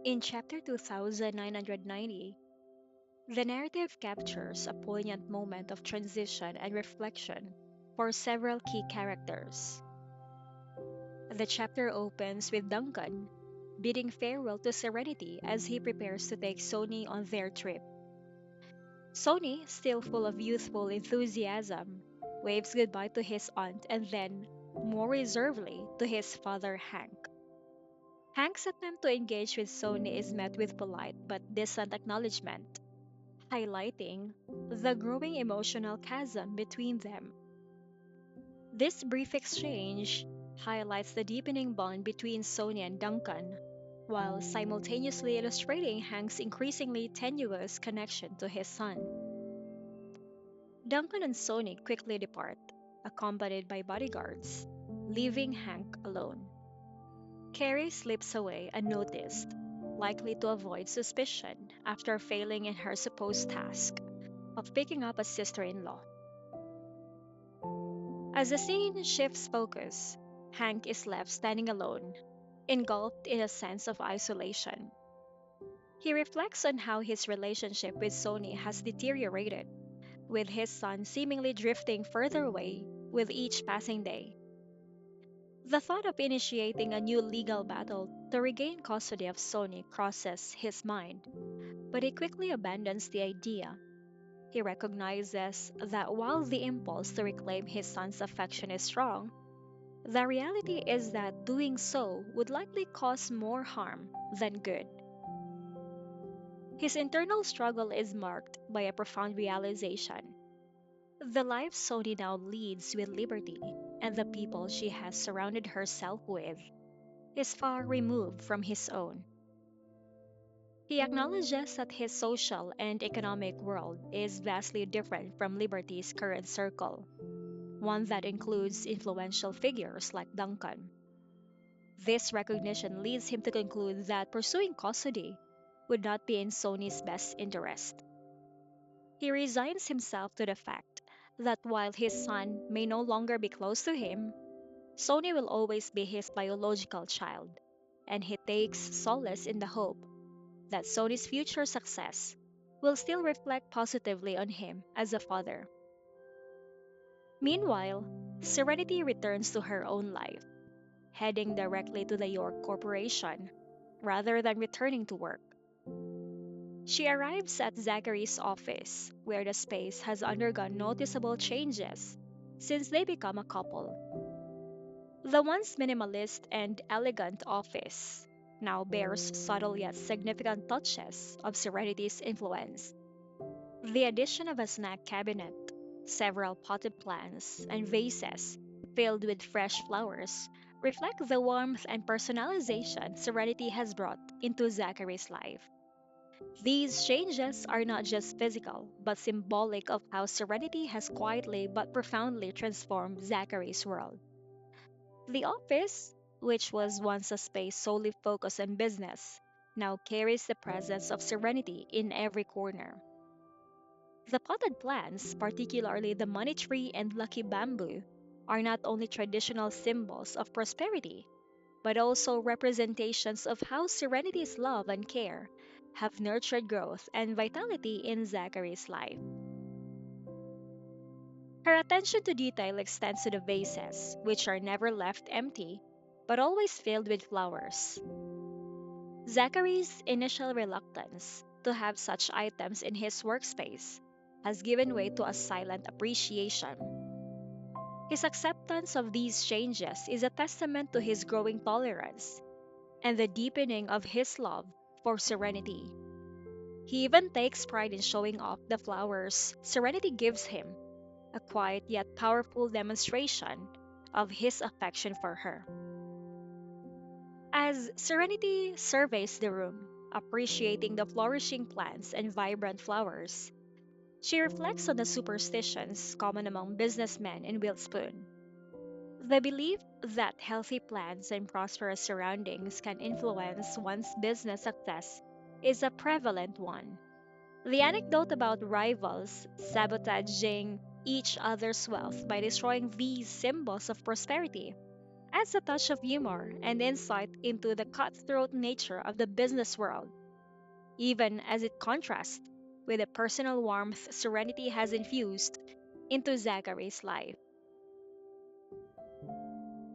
In chapter 2990, the narrative captures a poignant moment of transition and reflection for several key characters. The chapter opens with Duncan bidding farewell to Serenity as he prepares to take Sony on their trip. Sony, still full of youthful enthusiasm, waves goodbye to his aunt and then, more reservedly, to his father Hank. Hank's attempt to engage with Sony is met with polite but distant acknowledgement, highlighting the growing emotional chasm between them. This brief exchange highlights the deepening bond between Sonia and Duncan, while simultaneously illustrating Hank's increasingly tenuous connection to his son. Duncan and Sonia quickly depart, accompanied by bodyguards, leaving Hank alone. Carrie slips away unnoticed, likely to avoid suspicion after failing in her supposed task of picking up a sister in law. As the scene shifts focus, Hank is left standing alone, engulfed in a sense of isolation. He reflects on how his relationship with Sony has deteriorated, with his son seemingly drifting further away with each passing day. The thought of initiating a new legal battle to regain custody of Sony crosses his mind, but he quickly abandons the idea. He recognizes that while the impulse to reclaim his son's affection is strong, the reality is that doing so would likely cause more harm than good. His internal struggle is marked by a profound realization. The life Sony now leads with liberty and the people she has surrounded herself with is far removed from his own. He acknowledges that his social and economic world is vastly different from Liberty's current circle, one that includes influential figures like Duncan. This recognition leads him to conclude that pursuing custody would not be in Sony's best interest. He resigns himself to the fact that while his son may no longer be close to him, Sony will always be his biological child, and he takes solace in the hope that Sony's future success will still reflect positively on him as a father. Meanwhile, Serenity returns to her own life, heading directly to the York Corporation rather than returning to work. She arrives at Zachary's office, where the space has undergone noticeable changes since they become a couple. The once minimalist and elegant office now bears subtle yet significant touches of Serenity's influence. The addition of a snack cabinet, several potted plants, and vases filled with fresh flowers reflect the warmth and personalization Serenity has brought into Zachary's life. These changes are not just physical, but symbolic of how Serenity has quietly but profoundly transformed Zachary's world. The office, which was once a space solely focused on business, now carries the presence of Serenity in every corner. The potted plants, particularly the money tree and lucky bamboo, are not only traditional symbols of prosperity, but also representations of how Serenity's love and care have nurtured growth and vitality in Zachary's life. Her attention to detail extends to the vases, which are never left empty, but always filled with flowers. Zachary's initial reluctance to have such items in his workspace has given way to a silent appreciation. His acceptance of these changes is a testament to his growing tolerance and the deepening of his love for Serenity. He even takes pride in showing off the flowers Serenity gives him, a quiet yet powerful demonstration of his affection for her. As Serenity surveys the room, appreciating the flourishing plants and vibrant flowers, she reflects on the superstitions common among businessmen in Wilspoon. The belief that healthy plants and prosperous surroundings can influence one's business success is a prevalent one. The anecdote about rivals sabotaging each other's wealth by destroying these symbols of prosperity adds a touch of humor and insight into the cutthroat nature of the business world, even as it contrasts with the personal warmth Serenity has infused into Zachary's life.